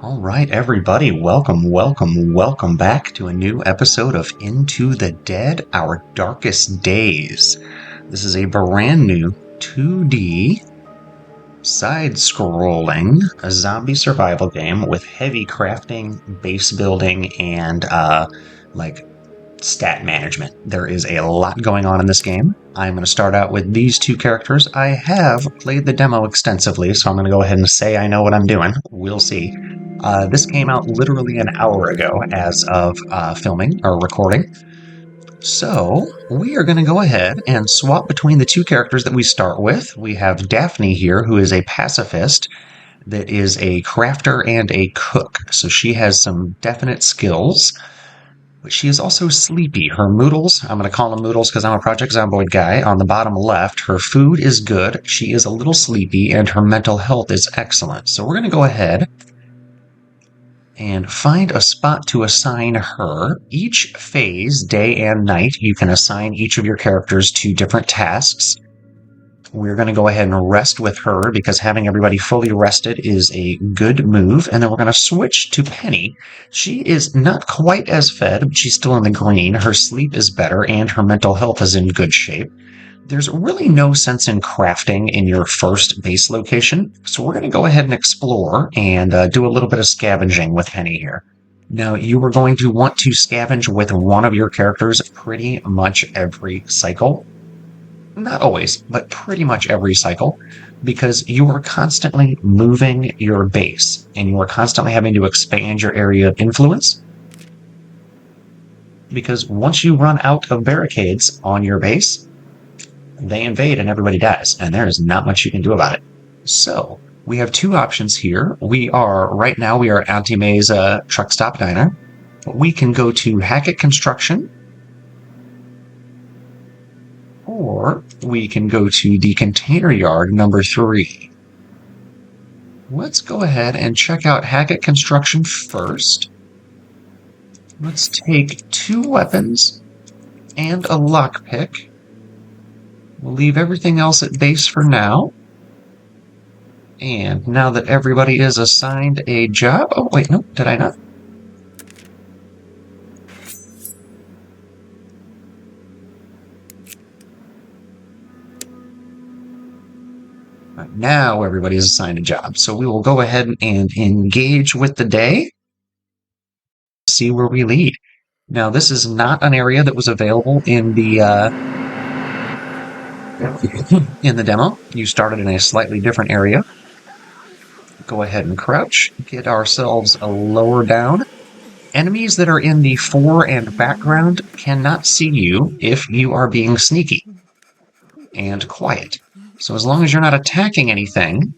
All right, everybody, welcome back to a new episode of Into the Dead, Our Darkest Days. This is a brand new 2D side-scrolling zombie survival game with heavy crafting, base building, and like stat management. There is a lot going on in this game. I'm going to start out with these two characters. I have played the demo extensively, so I'm going to go ahead and say I know what I'm doing. We'll see. This came out literally an hour ago as of filming or recording. So we are going to go ahead and swap between the two characters that we start with. We have Daphne here, who is a pacifist that is a crafter and a cook. So she has some definite skills. But she is also sleepy. Her moodles, I'm going to call them moodles because I'm a Project Zomboid guy, on the bottom left, her food is good, she is a little sleepy, and her mental health is excellent. So we're going to go ahead and find a spot to assign her. Each phase, day and night, you can assign each of your characters to different tasks. We're going to go ahead and rest with her because having everybody fully rested is a good move. And then we're going to switch to Penny. She is not quite as fed, but she's still in the green. Her sleep is better and her mental health is in good shape. There's really no sense in crafting in your first base location, so we're going to go ahead and explore and do a little bit of scavenging with Penny here. Now, you are going to want to scavenge with one of your characters pretty much every cycle. Not always, but pretty much every cycle, because you are constantly moving your base, and you are constantly having to expand your area of influence. Because once you run out of barricades on your base, they invade and everybody dies, and there is not much you can do about it. So, we have two options here. Right now we are at Auntie May's truck stop diner. We can go to Hackett Construction, or we can go to the Container Yard number 3. Let's go ahead and check out Hackett Construction first. Let's take 2 weapons and a lockpick. We'll leave everything else at base for now. And now that everybody is assigned a job... Oh, wait, no, did I not? Right, now everybody is assigned a job. So we will go ahead and engage with the day. See where we lead. Now, this is not an area that was available in the demo. You started in a slightly different area. Go ahead and crouch. Get ourselves a lower down. Enemies that are in the fore and background cannot see you if you are being sneaky and quiet. So as long as you're not attacking anything,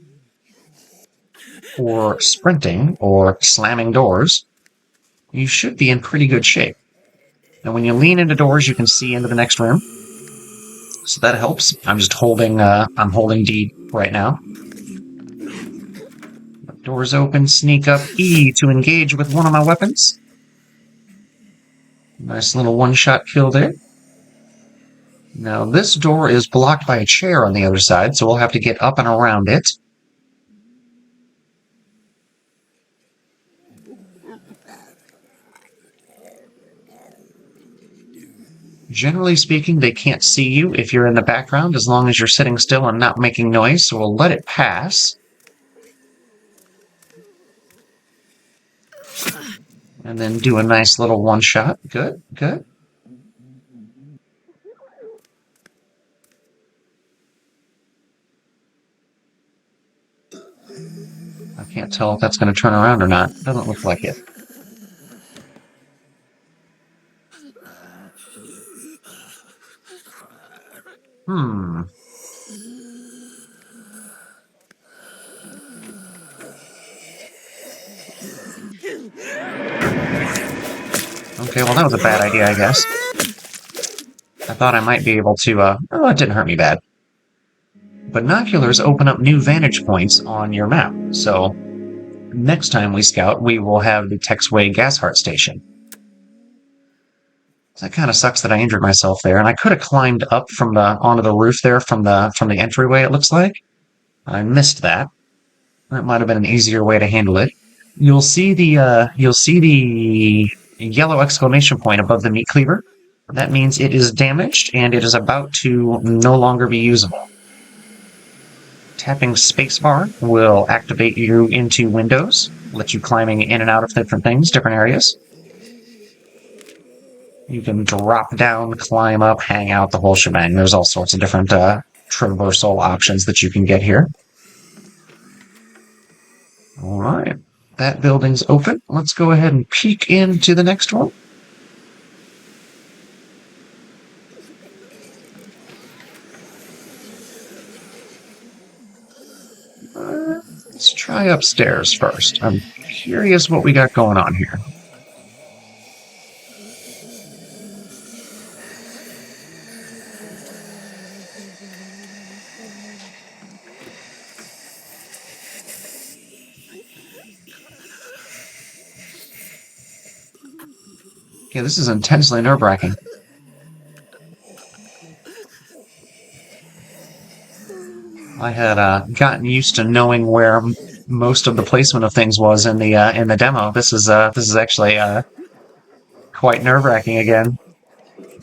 or sprinting, or slamming doors, you should be in pretty good shape. And when you lean into doors, you can see into the next room. So that helps. I'm just holding, I'm holding D right now. Doors open, sneak up, E to engage with one of my weapons. Nice little one-shot kill there. Now this door is blocked by a chair on the other side, so we'll have to get up and around it. Generally speaking, they can't see you if you're in the background as long as you're sitting still and not making noise, so we'll let it pass. And then do a nice little one-shot. Good, good. I can't tell if that's going to turn around or not. Doesn't look like it. Okay, well that was a bad idea, I guess. I thought I might be able to, oh, it didn't hurt me bad. Binoculars open up new vantage points on your map, so next time we scout, we will have the Texway gas heart station. That kind of sucks that I injured myself there, and I could have climbed up from onto the roof there from the entryway, it looks like. I missed that. That might have been an easier way to handle it. you'll see the yellow exclamation point above the meat cleaver. That means it is damaged and it is about to no longer be usable. Tapping spacebar will activate you into windows, let you climbing in and out of different things, different areas. You can drop down, climb up, hang out, the whole shebang. There's all sorts of different traversal options that you can get here. All right. That building's open. Let's go ahead and peek into the next one. Let's try upstairs first. I'm curious what we got going on here. Yeah, this is intensely nerve-wracking. I had gotten used to knowing where most of the placement of things was in the demo. This is actually quite nerve-wracking again.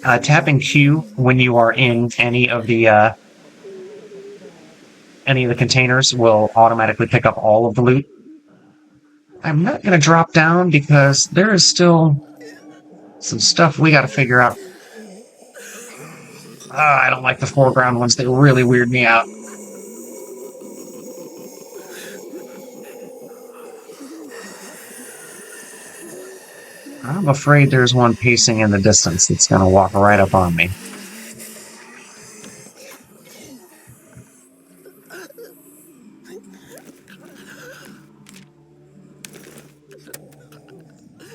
Tapping Q when you are in any of the containers will automatically pick up all of the loot. I'm not going to drop down because there is still some stuff we got to figure out. I don't like the foreground ones. They really weird me out. I'm afraid there's one pacing in the distance that's going to walk right up on me.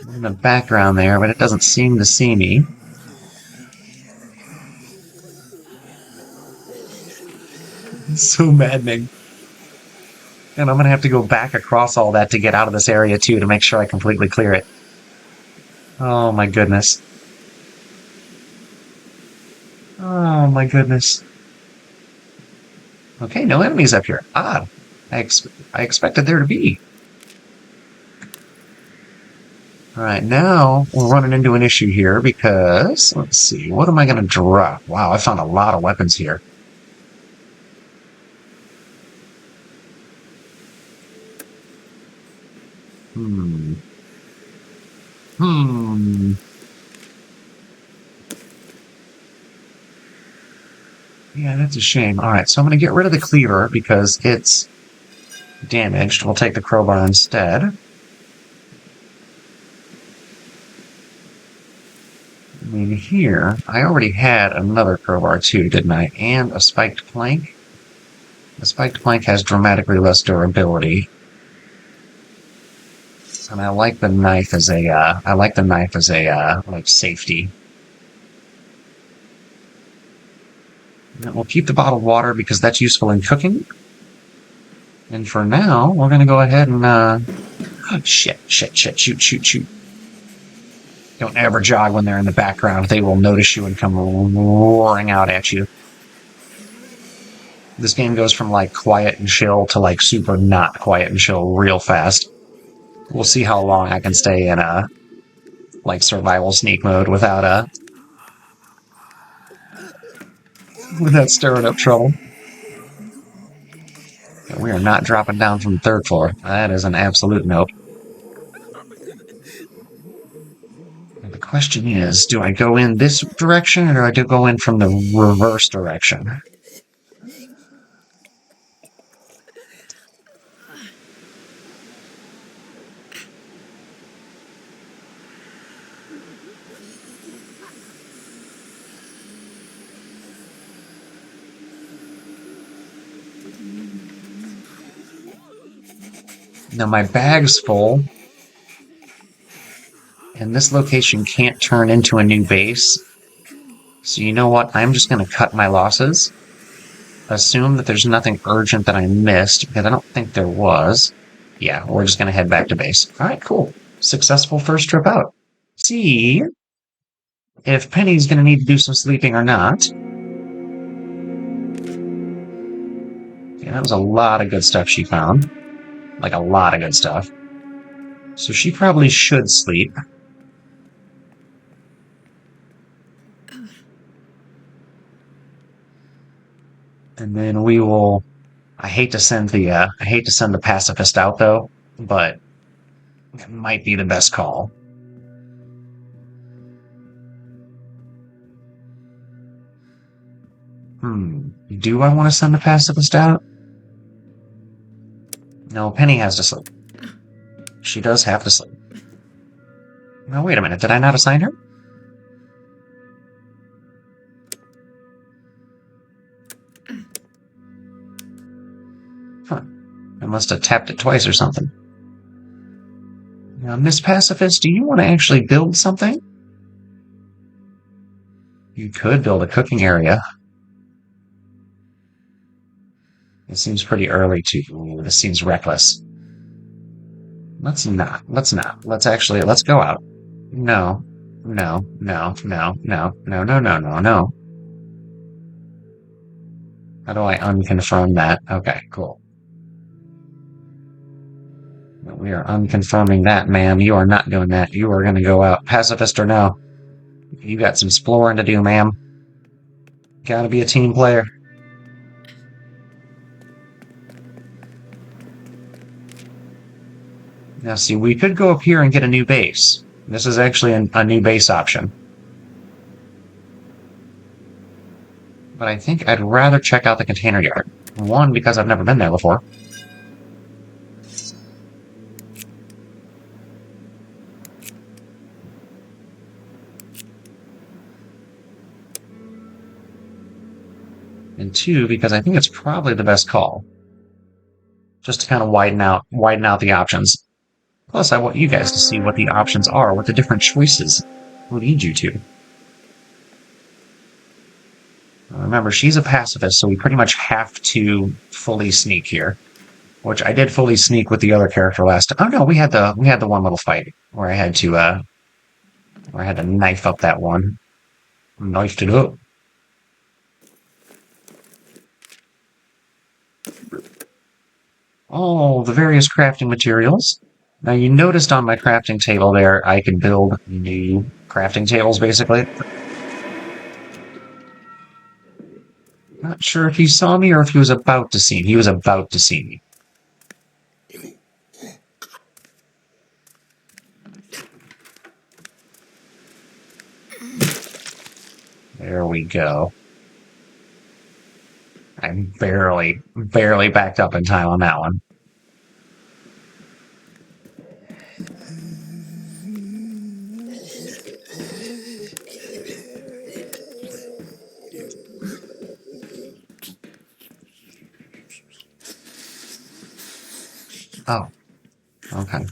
I'm in the background there, but it doesn't seem to see me. It's so maddening. And I'm going to have to go back across all that to get out of this area, too, to make sure I completely clear it. Oh, my goodness. Oh, my goodness. Okay, no enemies up here. Odd. I expected there to be. Alright, now we're running into an issue here because, let's see, what am I going to drop? Wow, I found a lot of weapons here. Hmm. Yeah, that's a shame. Alright, so I'm going to get rid of the cleaver because it's damaged. We'll take the crowbar instead. I mean, here, I already had another crowbar too, didn't I? And a spiked plank. The spiked plank has dramatically less durability. And I like the knife as like safety. And we'll keep the bottled water because that's useful in cooking. And for now, we're gonna go ahead and shit, shoot. Don't ever jog when they're in the background. They will notice you and come roaring out at you. This game goes from like quiet and chill to like super not quiet and chill real fast. We'll see how long I can stay in like survival sneak mode without stirring up trouble. We are not dropping down from the third floor. That is an absolute nope. The question is, do I go in this direction or do I go in from the reverse direction? Now my bag's full, and this location can't turn into a new base. So you know what? I'm just going to cut my losses. Assume that there's nothing urgent that I missed, because I don't think there was. Yeah, we're just going to head back to base. All right, cool. Successful first trip out. See if Penny's going to need to do some sleeping or not. Yeah, that was a lot of good stuff she found. Like, a lot of good stuff. So she probably should sleep. And then we will. I hate to send the pacifist out though, but it might be the best call. Do I want to send the pacifist out? No, Penny has to sleep. She does have to sleep. Now, wait a minute. Did I not assign her? Huh. I must have tapped it twice or something. Now, Miss Pacifist, do you want to actually build something? You could build a cooking area. It seems pretty early to. Ooh, this seems reckless. Let's not. Let's not. Let's go out. No. No, no, no, no, no, no, no, no, no. How do I unconfirm that? Okay, cool. We are unconfirming that, ma'am. You are not doing that. You are going to go out. Pacifist or no? You got some exploring to do, ma'am. Gotta be a team player. Now, see, we could go up here and get a new base. This is actually a new base option. But I think I'd rather check out the container yard. One, because I've never been there before. And two, because I think it's probably the best call. Just to kind of widen out the options. Plus, I want you guys to see what the options are, what the different choices lead you to. Remember, she's a pacifist, so we pretty much have to fully sneak here. Which I did fully sneak with the other character last time. Oh no, we had the one little fight where I had to knife up that one. Knifed it up. Oh, the various crafting materials. Now you noticed on my crafting table there, I can build new crafting tables basically. Not sure if he saw me or if he was about to see me. He was about to see me. There we go. I barely backed up in time on that one. Oh, okay.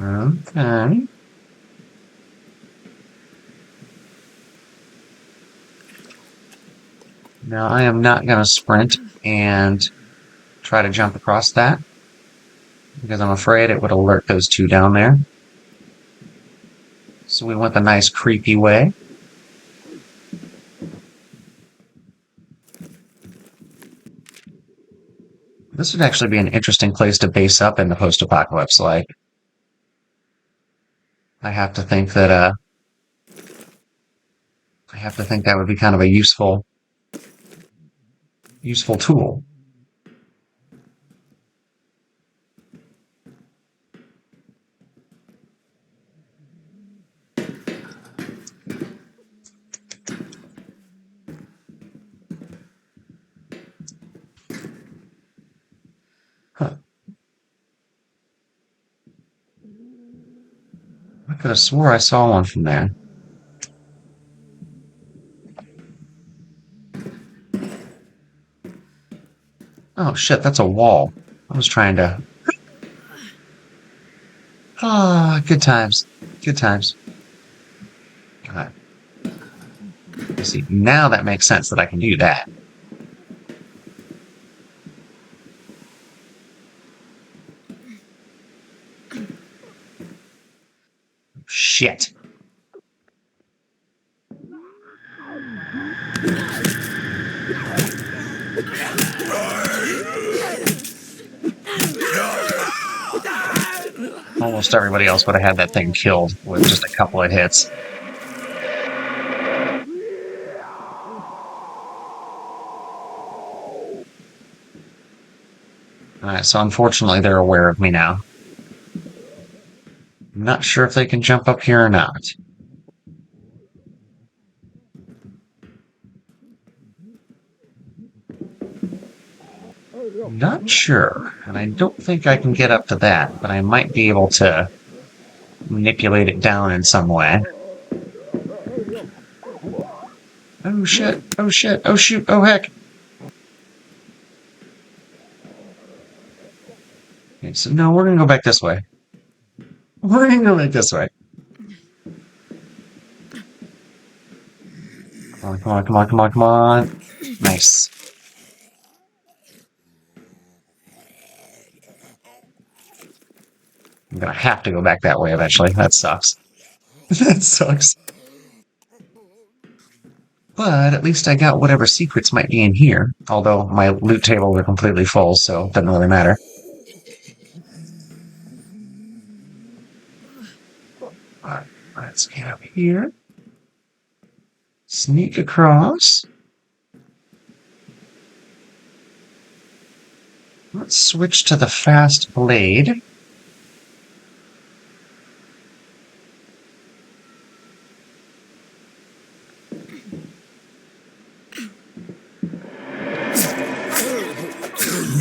Okay. Now I am not going to sprint and try to jump across that because I'm afraid it would alert those two down there. So we went the nice creepy way. This would actually be an interesting place to base up in the post-apocalypse. Like, I have to think that I have to think that would be kind of a useful tool. Huh. I could have swore I saw one from there. Oh shit, that's a wall. I was trying to. Ah, good times. Good times. Alright. See, now that makes sense that I can do that. Shit. Almost everybody else would have had that thing killed with just a couple of hits. Alright, so unfortunately they're aware of me now. I'm not sure if they can jump up here or not. Not sure, and I don't think I can get up to that, but I might be able to manipulate it down in some way. Oh shit, oh shit, oh shoot, oh heck. Okay, so no, we're gonna go back this way. We're gonna go back this way. Come on, come on, come on, come on, come on. Nice. I'm gonna have to go back that way eventually. That sucks. That sucks. But at least I got whatever secrets might be in here. Although my loot tables are completely full, so it doesn't really matter. Alright, let's get up here. Sneak across. Let's switch to the fast blade.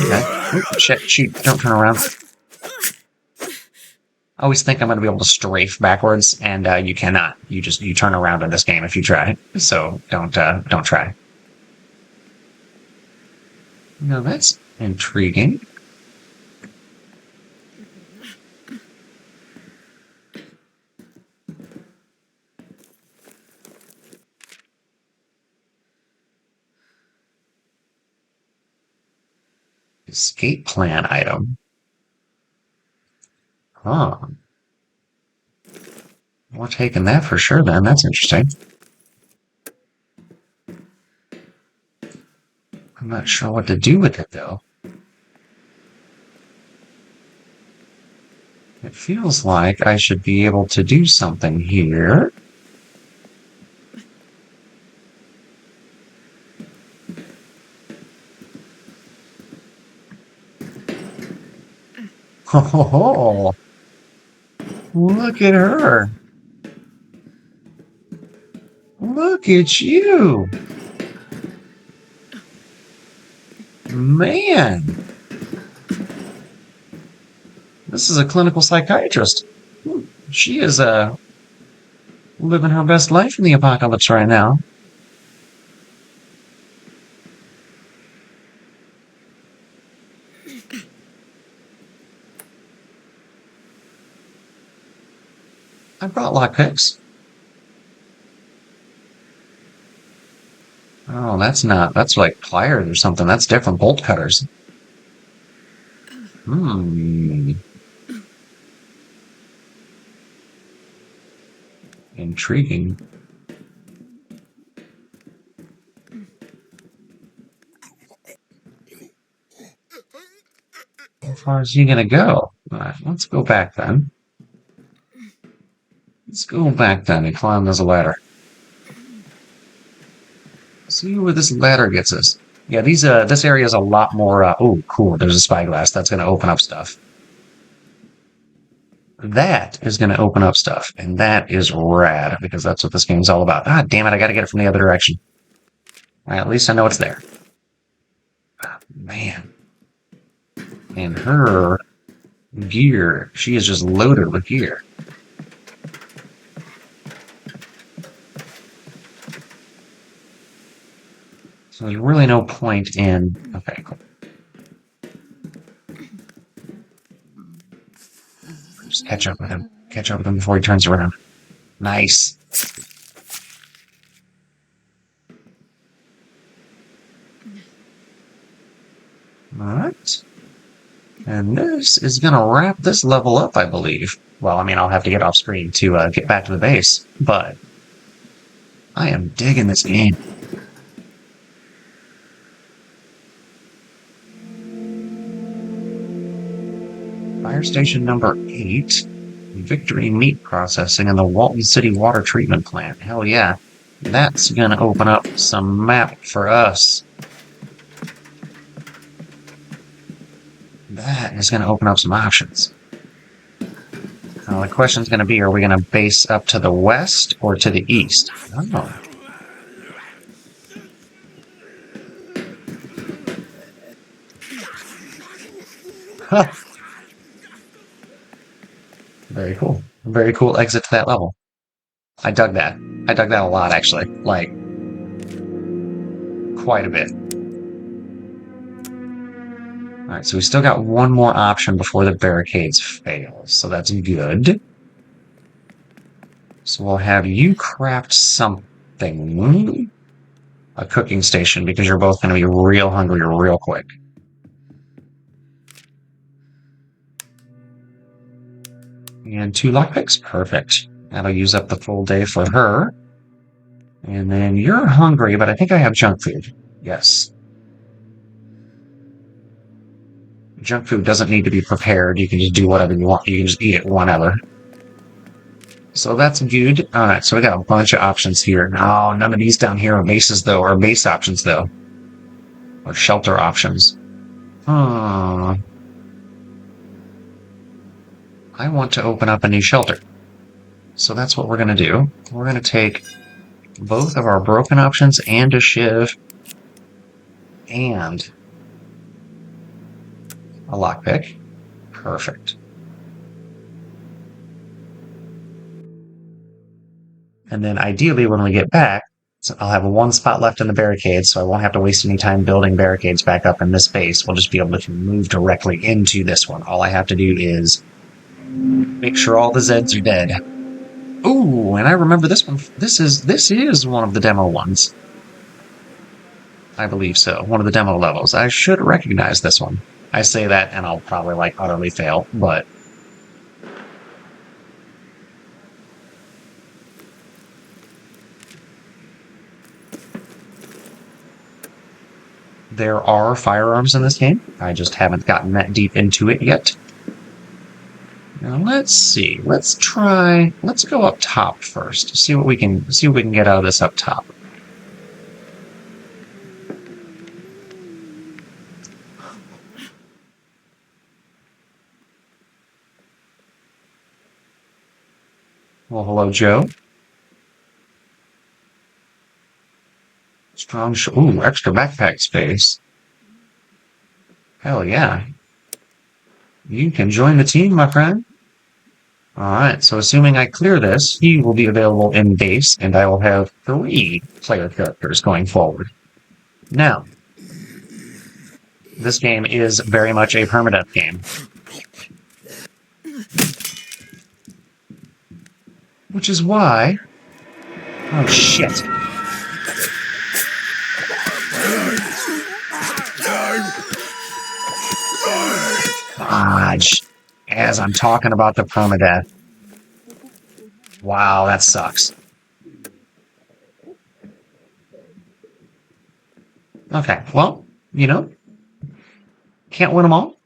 Okay. Ooh, shit, shoot, don't turn around. I always think I'm going to be able to strafe backwards, and you cannot. You turn around in this game if you try. So don't try. No, that's intriguing. Escape plan item. Huh. We're taking that for sure then. That's interesting. I'm not sure what to do with it though. It feels like I should be able to do something here. Oh, look at her. Look at you. Man. This is a clinical psychiatrist. She is living her best life in the apocalypse right now. I brought lockpicks. Oh, that's not. That's like pliers or something. That's different. Bolt cutters. Hmm. Intriguing. How far is he gonna go? Alright, let's go back then. Let's go back then and climb this ladder. See where this ladder gets us. Yeah, this area is a lot more. Oh, cool. There's a spyglass. That's gonna open up stuff. That is gonna open up stuff, and that is rad because that's what this game's all about. Ah, damn it! I gotta get it from the other direction. At least I know it's there. Ah, man, and her gear. She is just loaded with gear. So there's really no point in... Okay, cool. Just catch up with him. Catch up with him before he turns around. Nice. Alright. And this is going to wrap this level up, I believe. Well, I mean, I'll have to get off screen to get back to the base, but I am digging this game. Fire station number 8. Victory Meat Processing and the Walton City Water Treatment Plant. Hell yeah. That's gonna open up some map for us. That is gonna open up some options. Now the question's gonna be, are we gonna base up to the west or to the east? Oh. Huh. Very cool. Very cool exit to that level. I dug that. I dug that a lot, actually. Like, quite a bit. Alright, so we still got one more option before the barricades fail, so that's good. So we'll have you craft something. A cooking station, because you're both going to be real hungry real quick. And 2 lockpicks. Perfect. That'll use up the full day for her. And then you're hungry, but I think I have junk food. Yes. Junk food doesn't need to be prepared. You can just do whatever you want. You can just eat it whenever. So that's good. Alright, so we got a bunch of options here. No, none of these down here are bases, though, or base options, though. Or shelter options. I want to open up a new shelter. So that's what we're going to do. We're going to take both of our broken options and a shiv and a lockpick. Perfect. And then ideally when we get back, I'll have 1 spot left in the barricades, so I won't have to waste any time building barricades back up in this base. We'll just be able to move directly into this one. All I have to do is make sure all the Zeds are dead. Ooh, and I remember this one. This is one of the demo ones. I believe so. One of the demo levels. I should recognize this one. I say that and I'll probably utterly fail, but there are firearms in this game. I just haven't gotten that deep into it yet. Now let's see. Let's go up top first. See what we can get out of this up top. Well, hello, Joe. Strong ooh, extra backpack space. Hell yeah. You can join the team, my friend. Alright, so assuming I clear this, he will be available in base, and I will have 3 player characters going forward. Now, this game is very much a permadeath game. Which is why... Oh, shit. Dodge. As I'm talking about the permadeath. Wow, that sucks. Okay, well, can't win them all.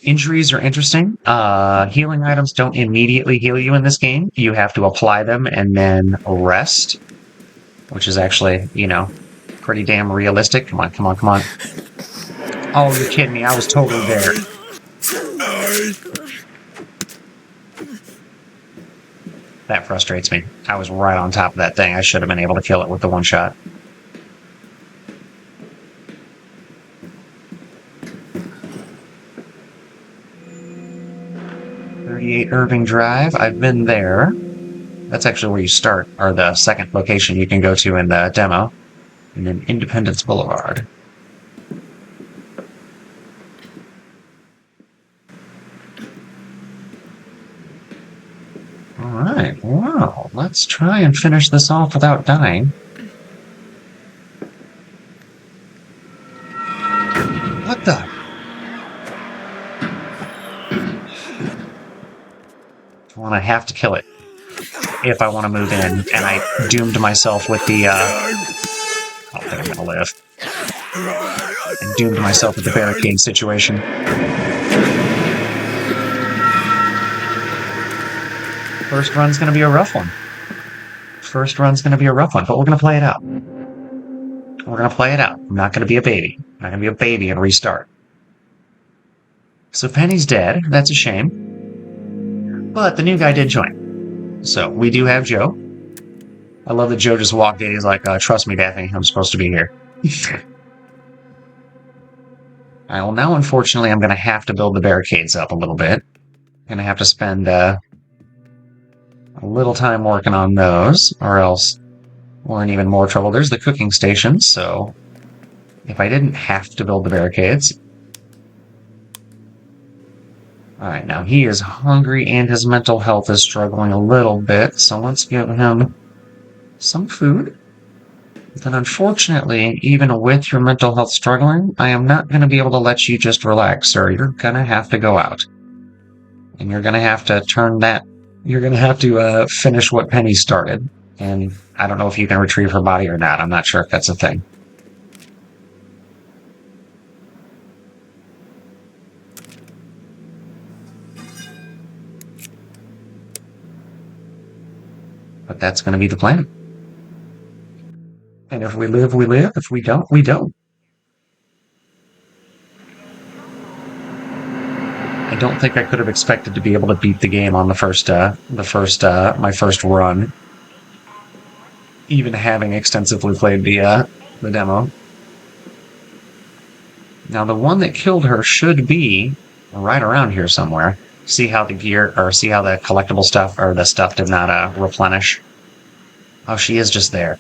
Injuries are interesting. Healing items don't immediately heal you in this game. You have to apply them and then rest, which is actually, pretty damn realistic. Come on, come on, come on. Oh, you're kidding me. I was totally there. That frustrates me. I was right on top of that thing. I should have been able to kill it with the one shot. Irving Drive. I've been there. That's actually where you start, or the second location you can go to in the demo. And then Independence Boulevard. Alright, wow. Let's try and finish this off without dying. What the? I have to kill it if I want to move in, and I doomed myself with the I don't think I'm gonna live. I doomed myself with the barricade situation. First run's gonna be a rough one. First run's gonna be a rough one, but we're gonna play it out. We're gonna play it out. I'm not gonna be a baby. I'm not gonna be a baby and restart. So Penny's dead. That's a shame. But the new guy did join. So we do have Joe. I love that Joe just walked in. He's like, trust me, Daphne, I'm supposed to be here. Alright, well now unfortunately I'm gonna have to build the barricades up a little bit. I'm gonna have to spend a little time working on those, or else we're in even more trouble. There's the cooking station, so if I didn't have to build the barricades. Alright, now he is hungry and his mental health is struggling a little bit, so let's give him some food. Then unfortunately, even with your mental health struggling, I am not going to be able to let you just relax, sir. You're going to have to go out. And you're going to have to you're going to have to finish what Penny started. And I don't know if you can retrieve her body or not. I'm not sure if that's a thing. But that's going to be the plan. And if we live, we live. If we don't, we don't. I don't think I could have expected to be able to beat the game on my first run, even having extensively played the demo. Now the one that killed her should be right around here somewhere. See how the collectible stuff or the stuff did not replenish. Oh, she is just there.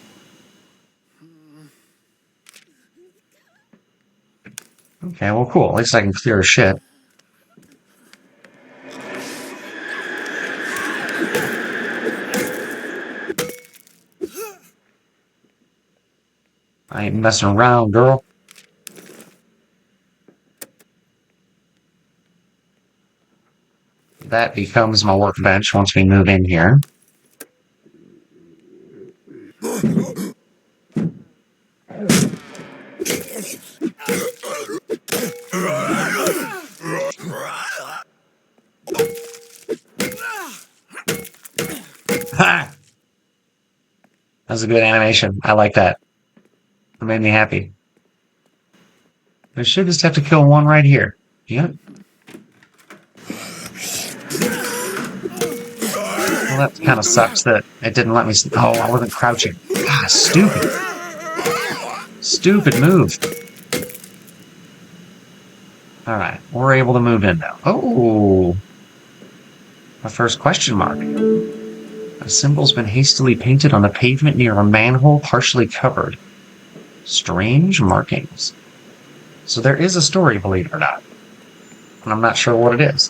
Okay, well, cool. At least I can clear her shit. I ain't messing around, girl. That becomes my workbench once we move in here. Ha! That was a good animation. I like that. It made me happy. I should just have to kill one right here. Yep. Well, that kind of sucks that it didn't let me... Oh, I wasn't crouching. God, stupid. Stupid move. Alright, we're able to move in now. Oh! My first question mark. A symbol's been hastily painted on the pavement near a manhole partially covered. Strange markings. So there is a story, believe it or not. And I'm not sure what it is.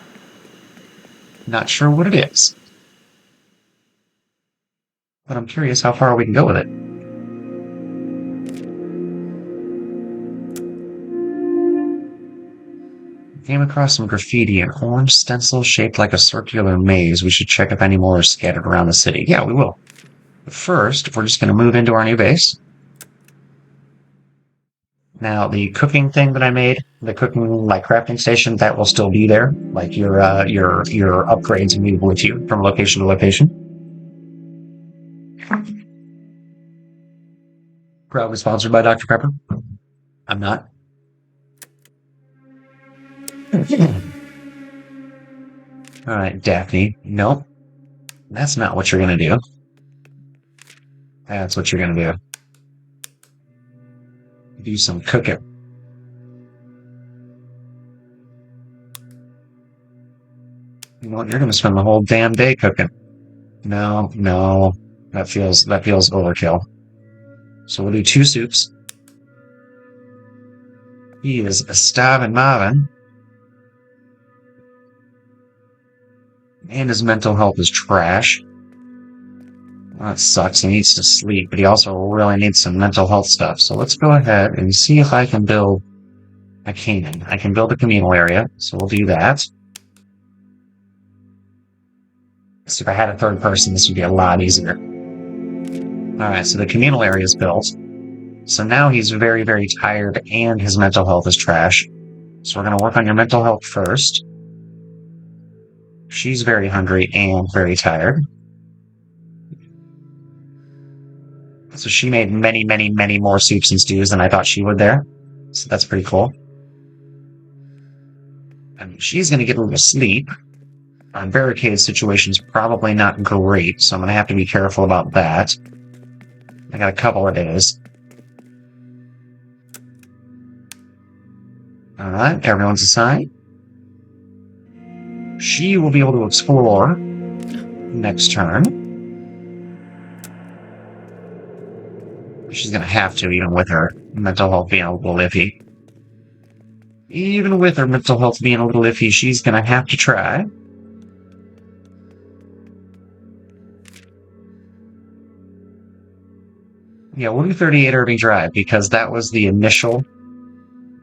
Not sure what it is. But I'm curious how far we can go with it. Came across some graffiti, an orange stencil shaped like a circular maze. We should check if any more are scattered around the city. Yeah, we will. But first, we're just going to move into our new base. Now, the cooking thing that I made, the cooking, like, crafting station, that will still be there. Like, your upgrades move with you from location to location. Proudly sponsored by Dr. Pepper. I'm not. Alright, Daphne. Nope. That's not what you're gonna do. That's what you're gonna do. Do some cooking. You know what? You're gonna spend the whole damn day cooking. No, no. That feels overkill. So we'll do 2 soups. He is a starving Marvin. And his mental health is trash. Well, that sucks. He needs to sleep, but he also really needs some mental health stuff. So let's go ahead and see if I can build a cannon. I can build a communal area, so we'll do that. So if I had a third person, this would be a lot easier. Alright, so the communal area is built. So now he's very, very tired and his mental health is trash. So we're going to work on your mental health first. She's very hungry and very tired. So she made many, many, many more soups and stews than I thought she would there. So that's pretty cool. And she's going to get a little sleep. Our barricade situation's probably not great, so I'm going to have to be careful about that. I got a couple of days. Alright, everyone's assigned. She will be able to explore next turn. She's going to have to, even with her mental health being a little iffy. Even with her mental health being a little iffy, she's going to have to try. Yeah, we'll do 38 Irving Drive because that was the initial.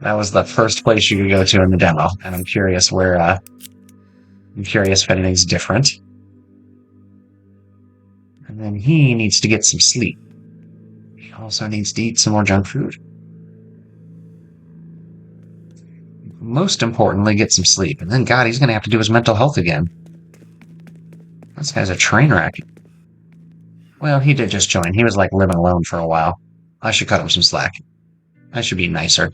That was the first place you could go to in the demo, and I'm curious where. I'm curious if anything's different. And then he needs to get some sleep. He also needs to eat some more junk food. Most importantly, get some sleep. And then, God, he's going to have to do his mental health again. This guy's a train wreck. Well, he did just join. He was like living alone for a while. I should cut him some slack. I should be nicer.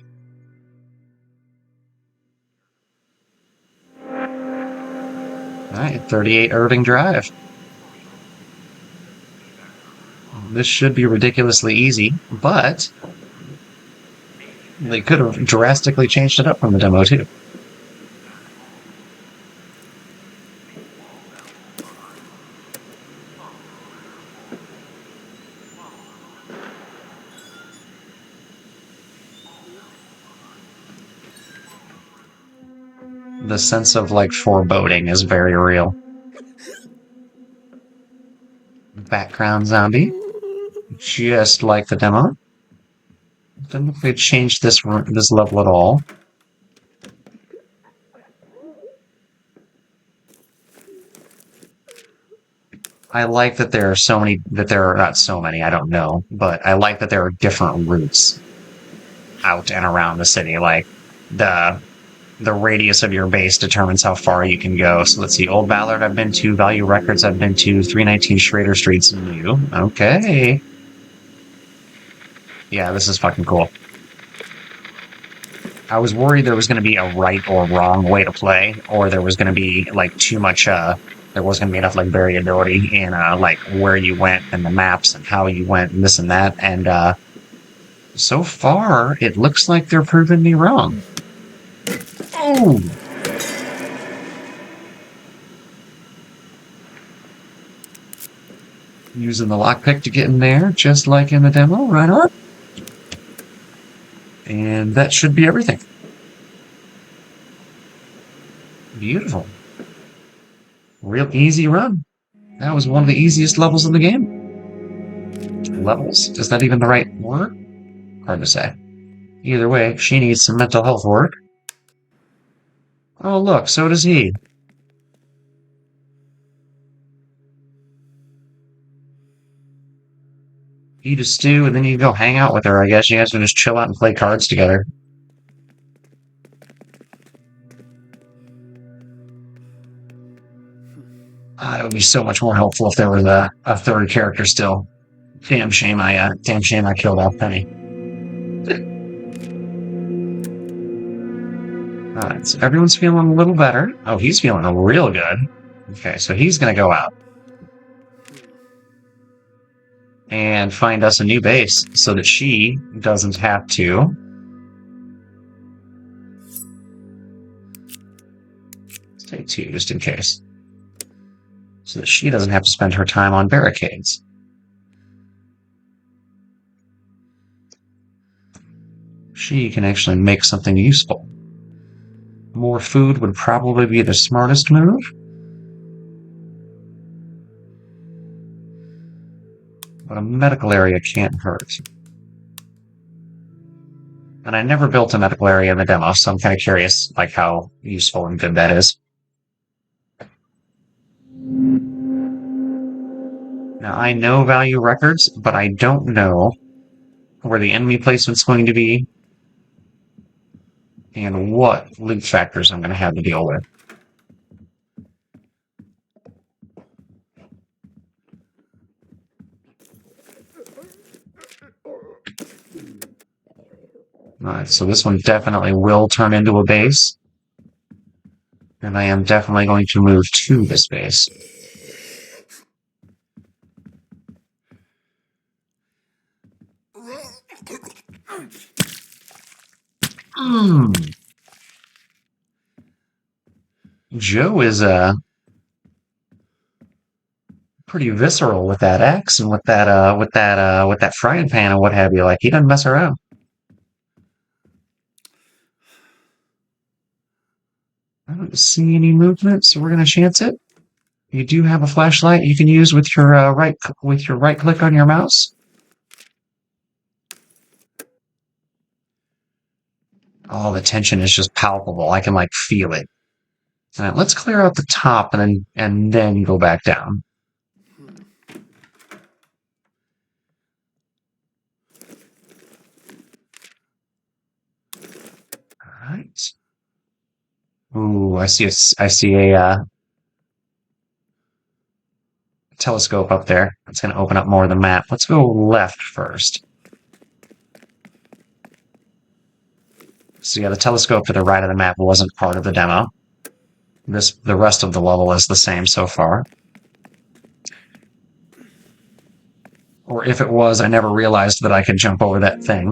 Alright, 38 Irving Drive. This should be ridiculously easy, but they could have drastically changed it up from the demo, too. The sense of, like, foreboding is very real. Background zombie. Just like the demo. Doesn't look like they changed this level at all. I like that there are so many, that there are not so many, I don't know, but I like that there are different routes out and around the city. Like, the radius of your base determines how far you can go. So let's see, Old Ballard I've been to, Value Records I've been to, 319 Schrader Street's new. Okay. Yeah, this is fucking cool. I was worried there was going to be a right or wrong way to play, or there was going to be, like, too much, there wasn't going to be enough, like, variability in, like, where you went and the maps and how you went and this and that. And, so far, it looks like they're proving me wrong. Oh! Using the lockpick to get in there, just like in the demo. Right on. And that should be everything. Beautiful. Real easy run. That was one of the easiest levels in the game. Levels? Is that even the right word? Hard to say. Either way, she needs some mental health work. Oh, look, so does he. Eat a stew, and then you go hang out with her, I guess. You guys can just chill out and play cards together. It would be so much more helpful if there was a third character still. Damn shame I killed off Penny. Alright, so everyone's feeling a little better. Oh, he's feeling real good. Okay, so he's gonna go out and find us a new base so that she doesn't have to. Let's take 2 just in case. So that she doesn't have to spend her time on barricades. She can actually make something useful. More food would probably be the smartest move. But a medical area can't hurt. And I never built a medical area in the demo, so I'm kind of curious, like, how useful and good that is. Now, I know Value Records, but I don't know where the enemy placement's going to be, and what loot factors I'm going to have to deal with. Alright, so this one definitely will turn into a base. And I am definitely going to move to this base. Joe is pretty visceral with that axe and with that frying pan and what have you. Like he doesn't mess around. I don't see any movement, so we're gonna chance it. You do have a flashlight you can use with your right click on your mouse. Oh, the tension is just palpable. I can like feel it. All right, let's clear out the top and then go back down. All right. Ooh, I see a telescope up there. It's going to open up more of the map. Let's go left first. So yeah, the telescope to the right of the map wasn't part of the demo. The rest of the level is the same so far. Or if it was, I never realized that I could jump over that thing.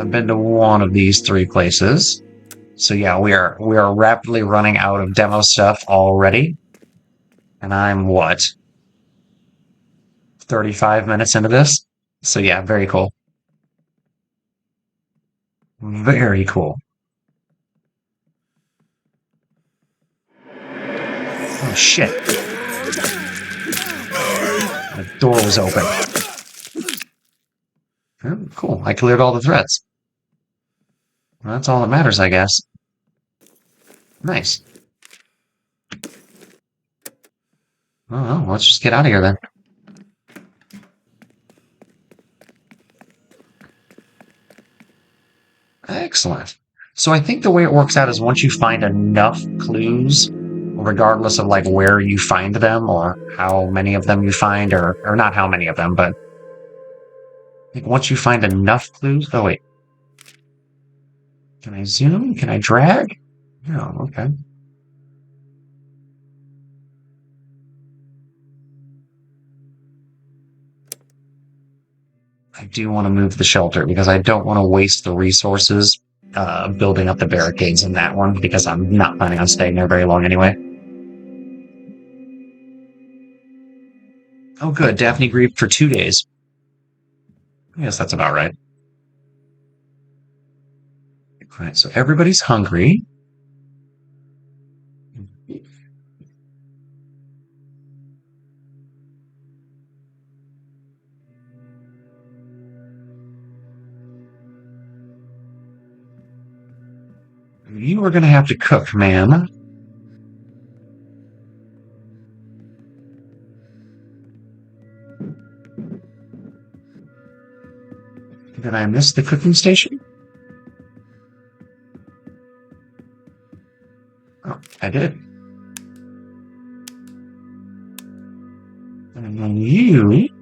I've been to one of these three places. So yeah, we are rapidly running out of demo stuff already. And I'm what? 35 minutes into this? So yeah, very cool. Very cool. Oh shit. The door was open. Oh, cool. I cleared all the threats. Well, that's all that matters, I guess. Nice. Oh, well, let's just get out of here then. Excellent. So I think the way it works out is once you find enough clues, regardless of like where you find them or how many of them you find, or not how many of them, but I think once you find enough clues. Oh wait, can I zoom? Can I drag? No, okay. I do want to move the shelter because I don't want to waste the resources building up the barricades in that one because I'm not planning on staying there very long anyway. Oh, good. Daphne grieved for 2 days. I guess that's about right. Right, so everybody's hungry. You are going to have to cook, ma'am. Did I miss the cooking station? Oh, I did. And then you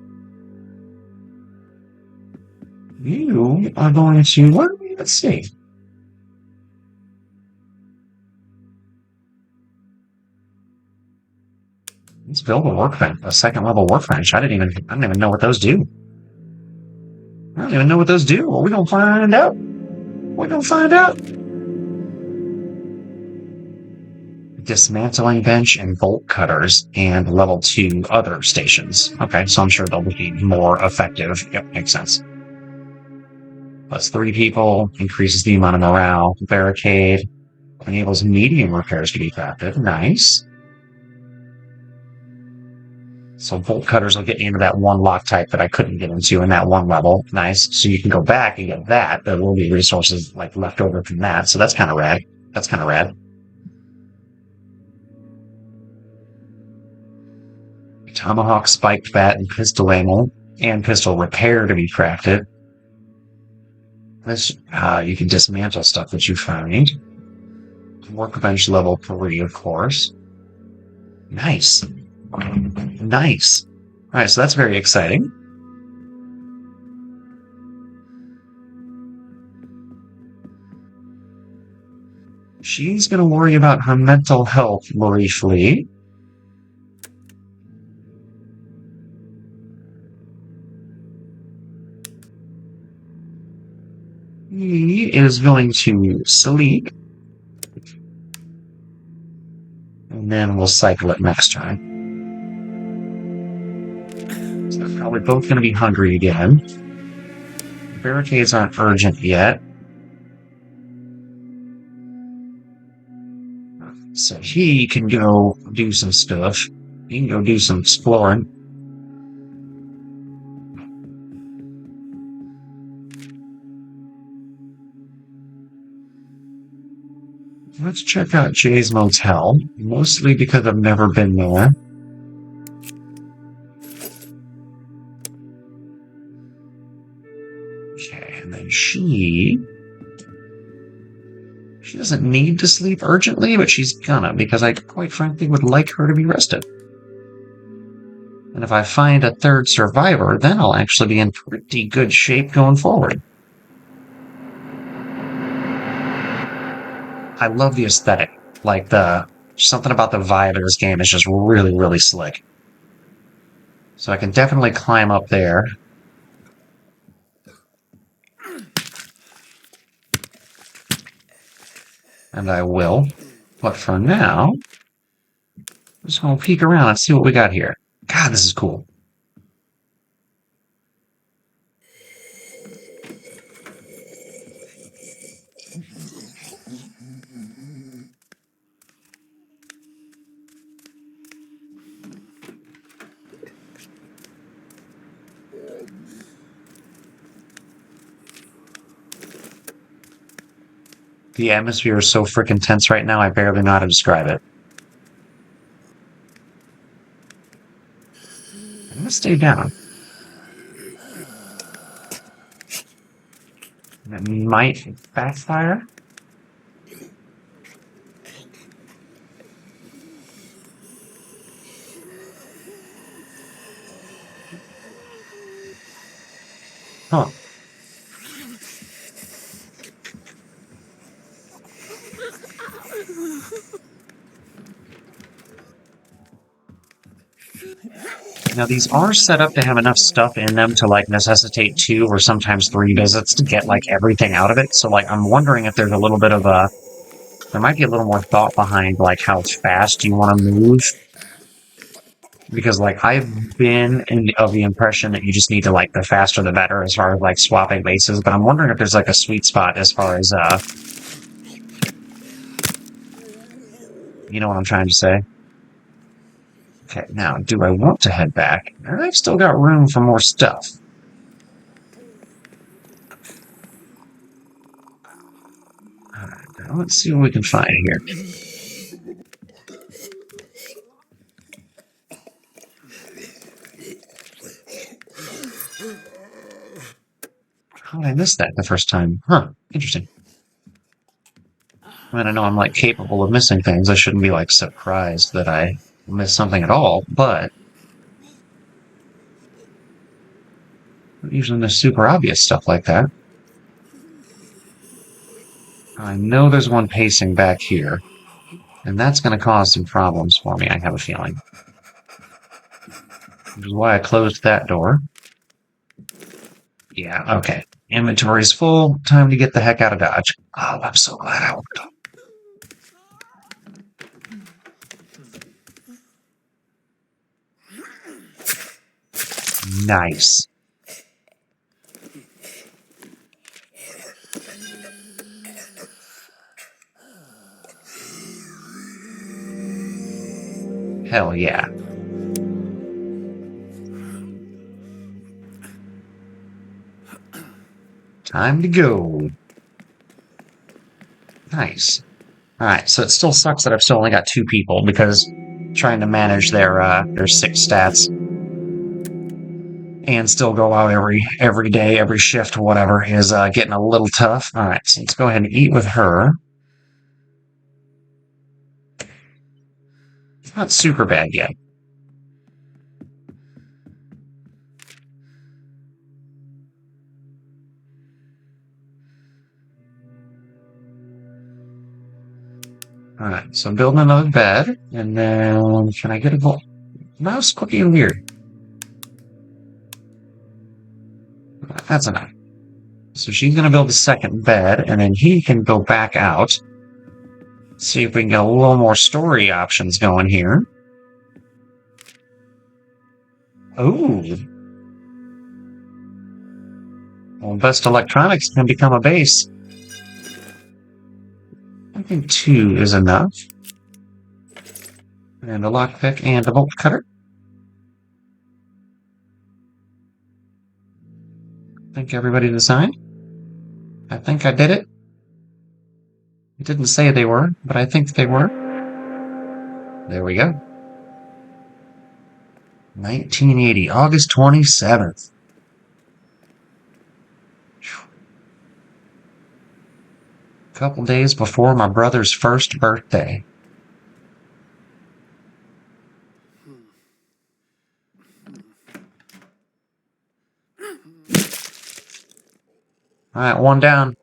are going to, let's see. Let's build a workbench, a second level workbench. I don't even know what those do. I don't even know what those do. Well, we're gonna find out. We're gonna find out. Dismantling bench and bolt cutters and level 2 other stations. Okay, so I'm sure they'll be more effective. Yep, makes sense. Plus 3 people, increases the amount of morale. Barricade enables medium repairs to be crafted. Nice. So bolt cutters will get you into that one lock type that I couldn't get into in that one level. Nice. So you can go back and get that. There will be resources like left over from that. So that's kind of rad. That's kind of rad. Tomahawk, spiked bat, and pistol ammo and pistol repair to be crafted. This, you can dismantle stuff that you find. Workbench level 3, of course. Nice. Nice. Alright, so that's very exciting. She's going to worry about her mental health briefly. He is going to sleep. And then we'll cycle it next time. So they're probably both going to be hungry again. Barricades aren't urgent yet. So he can go do some stuff. He can go do some exploring. Let's check out Jay's Motel, mostly because I've never been there. Okay, and then she doesn't need to sleep urgently, but she's gonna, because I quite frankly would like her to be rested. And if I find a third survivor, then I'll actually be in pretty good shape going forward. I love the aesthetic. Like, something about the vibe of this game is just really, really slick. So I can definitely climb up there. And I will. But for now, I'm just gonna peek around and see what we got here. God, this is cool. The atmosphere is so freaking tense right now, I barely know how to describe it. I'm gonna stay down. That might backfire. Huh. Now, these are set up to have enough stuff in them to, like, necessitate 2 or sometimes 3 visits to get, like, everything out of it. So, like, I'm wondering if there's a little bit of a... There might be a little more thought behind, like, how fast you want to move. Because, like, I've been of the impression that you just need to, like, the faster the better as far as, like, swapping bases. But I'm wondering if there's, like, a sweet spot as far as, you know what I'm trying to say? Okay, now, do I want to head back? I've still got room for more stuff. Alright, now let's see what we can find here. How did I miss that the first time? Huh, interesting. I mean, I know I'm, like, capable of missing things. I shouldn't be, like, surprised that I missed something at all, but... I usually miss super obvious stuff like that. I know there's one pacing back here, and that's going to cause some problems for me, I have a feeling. Which is why I closed that door. Yeah, okay. Inventory's full. Time to get the heck out of Dodge. Oh, I'm so glad I ordered. Nice. Hell yeah. Time to go. Nice. Alright, so it still sucks that I've still only got 2 people, because trying to manage their 6 stats and still go out every day, every shift, whatever, is getting a little tough. All right, so let's go ahead and eat with her. It's not super bad yet. All right, so I'm building another bed, and then can I get a bowl? Mouse cooking weird. That's enough. So she's gonna build the second bed, and then he can go back out. See if we can get a little more story options going here. Oh. Well, best electronics can become a base. I think 2 is enough. And a lockpick and a bolt cutter. I think everybody designed. I think I did it. It didn't say they were, but I think they were. There we go. 1980, August 27th. A couple days before my brother's first birthday. All right, 1 down.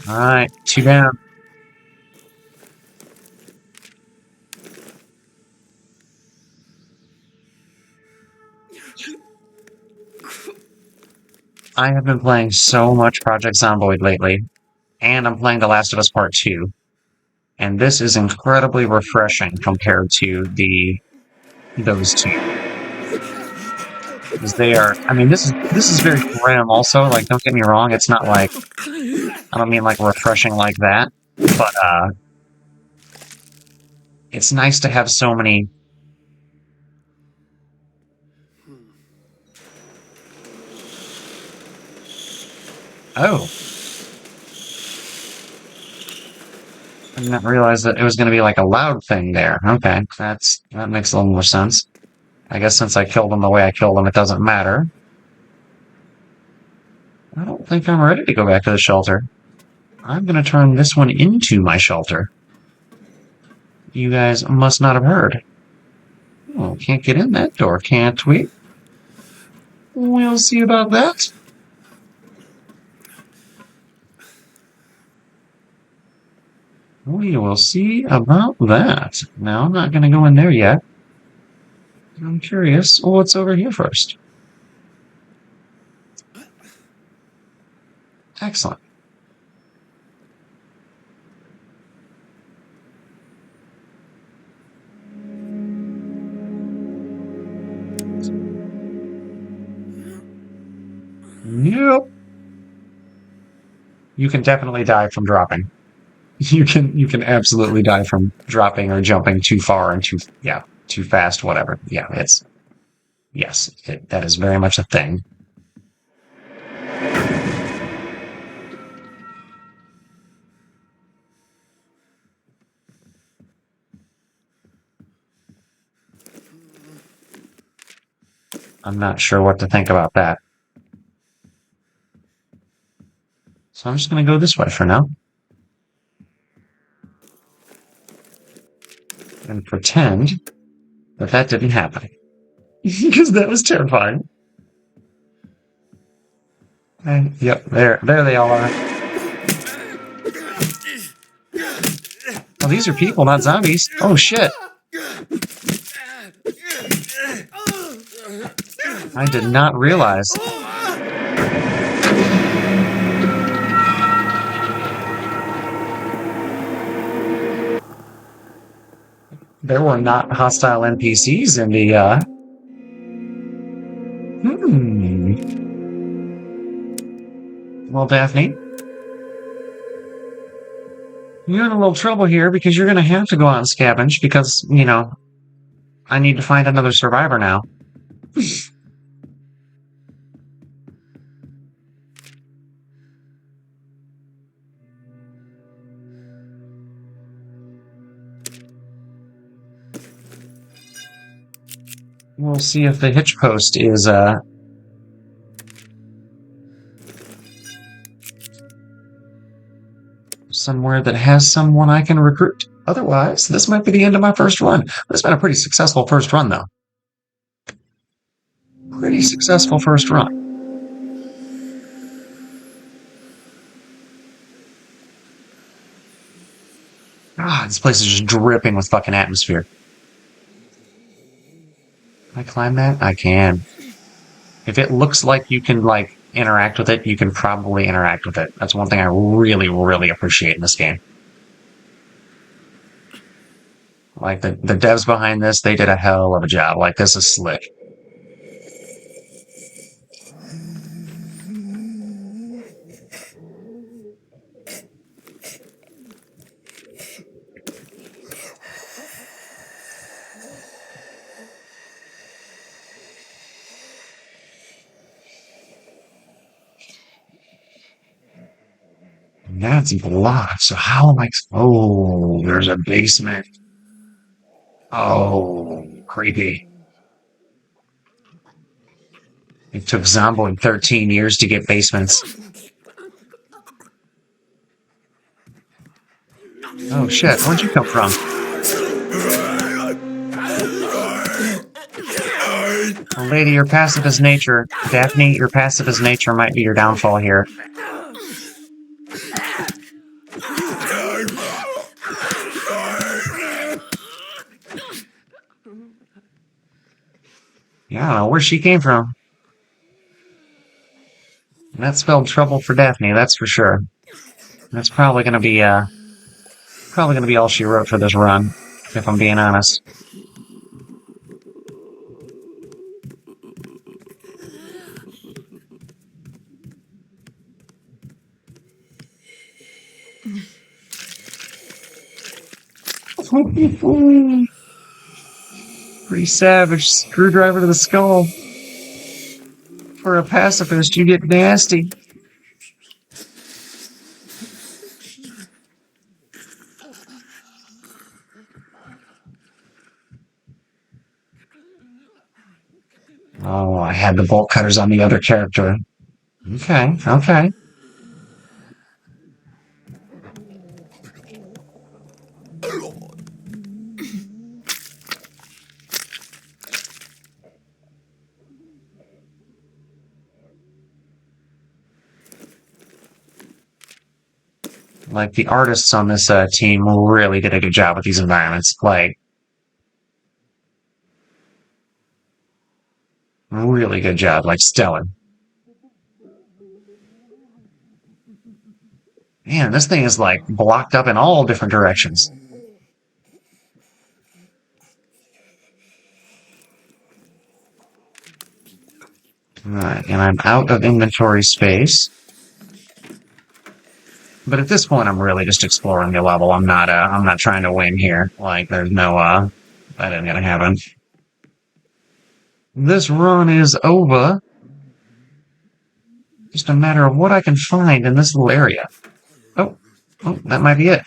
All right, 2 down. I have been playing so much Project Zomboid lately, and I'm playing The Last of Us Part 2, and this is incredibly refreshing compared to those two. Because they are, I mean, this is very grim also, like, don't get me wrong, it's not like, I don't mean like refreshing like that, but it's nice to have so many. Oh. I did not realize that it was going to be like a loud thing there. Okay, that makes a little more sense. I guess since I killed him the way I killed him, it doesn't matter. I don't think I'm ready to go back to the shelter. I'm going to turn this one into my shelter. You guys must not have heard. Oh, can't get in that door, can't we? We'll see about that. We will see about that. Now, I'm not going to go in there yet. I'm curious what's over here first. Excellent. Yep. You can definitely die from dropping. You can absolutely die from dropping or jumping too far and too fast, whatever. Yeah, that is very much a thing. I'm not sure what to think about that. So I'm just going to go this way for now. And pretend that didn't happen. Because that was terrifying. And, yep, there they all are. Oh, these are people, not zombies. Oh, shit. I did not realize. There were not hostile NPCs in the, Well, Daphne, you're in a little trouble here because you're going to have to go out and scavenge because, I need to find another survivor now. We'll see if the hitch post is somewhere that has someone I can recruit. Otherwise, this might be the end of my first run. It's been a pretty successful first run, though. Pretty successful first run. God, this place is just dripping with fucking atmosphere. Can I climb that? I can. If it looks like you can, like, interact with it, you can probably interact with it. That's one thing I really, really appreciate in this game. Like, the devs behind this, they did a hell of a job. Like, this is slick. That's blocked. So how am I? Oh, there's a basement. Oh, creepy. It took Zomboid 13 years to get basements. Oh shit, where'd you come from? Well, lady, your passive as nature. Daphne, your passive as nature might be your downfall here. Yeah, I don't know where she came from. That spelled trouble for Daphne, that's for sure. That's probably gonna be all she wrote for this run, if I'm being honest. Pretty savage. Screwdriver to the skull. For a pacifist, you get nasty. Oh, I had the bolt cutters on the other character. Okay, okay. Like, the artists on this team really did a good job with these environments. Like, really good job. Like, stellar. Man, this thing is, like, blocked up in all different directions. Alright, and I'm out of inventory space. But at this point, I'm really just exploring the level. I'm not trying to win here. Like, there's no, that ain't gonna happen. This run is over. Just a matter of what I can find in this little area. Oh, that might be it.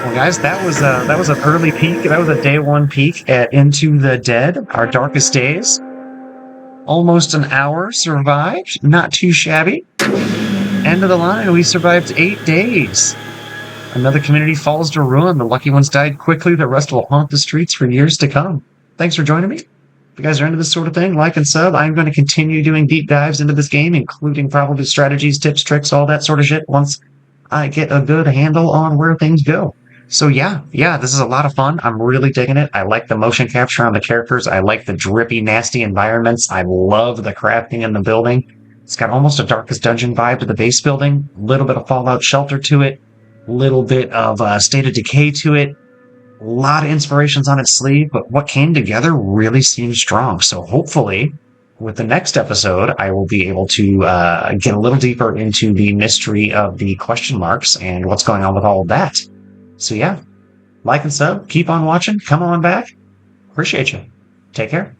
Well, guys, that was an early peek. That was a day one peek at Into the Dead, our darkest days. Almost an hour survived, not too shabby. End of the line, we survived 8 days. Another community falls to ruin. The lucky ones died quickly. The rest will haunt the streets for years to come. Thanks for joining me. If you guys are into this sort of thing, like and sub. I'm going to continue doing deep dives into this game, including probably strategies, tips, tricks, all that sort of shit once I get a good handle on where things go. So yeah, this is a lot of fun. I'm really digging it. I like the motion capture on the characters. I like the drippy, nasty environments. I love the crafting in the building. It's got almost a Darkest Dungeon vibe to the base building. A little bit of Fallout Shelter to it. A little bit of State of Decay to it. A lot of inspirations on its sleeve, but what came together really seems strong. So hopefully, with the next episode, I will be able to get a little deeper into the mystery of the question marks and what's going on with all of that. So yeah, like and sub, keep on watching, come on back. Appreciate you. Take care.